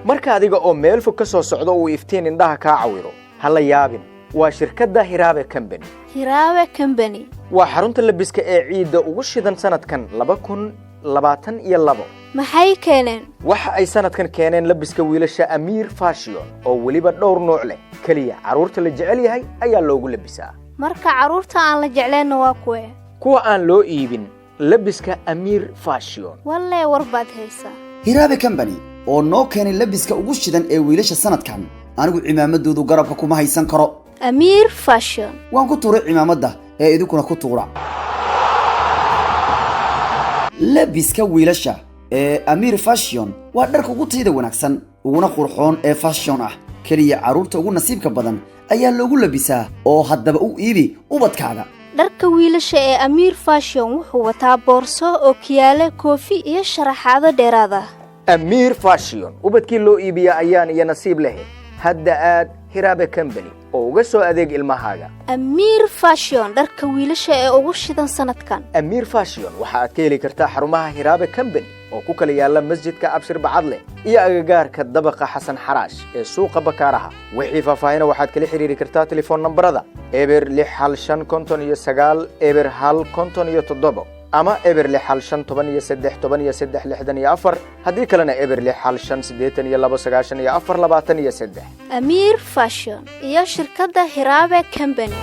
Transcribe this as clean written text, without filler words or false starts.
marka adiga oo meel fog ka soo socdo uu iftiin indhaha ka cawiro hala yaabin waa shirkadda Hiraabe Company. Hiraabe Company waa xarunta labiska ee ciidda ugu shidan sanadkan 2022. maxay keeneen waxa ay sanadkan keeneen labiska wiilasha Amir Fashion oo waliba dhowr nooc leh kaliya caruurta la jecel yahay ayaa loogu labisaa marka caruurta aan la jecleen waa kuwa aan loo iibin labiska Amir Fashion wallahi warbaad haysaa Hiraabe Company oo noo keenay labiska ugu shidan ee wiilasha sanadkan anigu cimaamadoodu garabka kuma haysan karo Amir Fashion waan ku tuuray cimaamada ee idinku ku tuura labiska wiilasha Amir Fashion waa dharka ugu tayada wanaagsan uguna qurxoon ee fashion ah kaliya caruurta ugu nasiibka badan ayaa loogu labisaa oo haddaba u iibi ubadkaaga dharka wiilasha ee Amir Fashion wuxuu wataa boorso oo kiyaale koofi iyo sharaxaado dheeraad ah Amir Fashion ubadkii loo iibiya ayaan iyo nasiib leh hadda aad Hiraabe Company oo uga soo adeeg ilmahaaga Amir Fashion dharka wiilasha ee ugu shidan sanadkan Amir Fashion waxa aad ka heli kartaa xarumaha Hiraabe Company oo ku kala yaala masjidka Abshir Bacadle iyo agagaarka dabaqa Xasan Xaraash ee suuqa Bakaaraha wixii faahfaahin waxaad kala xiriiri kartaa telefoon nambarada eber 6559 eber 157 ama eber 6513 haddii kalena eber 6582 Amir Fashion iyo shirkadda Hiraabe Company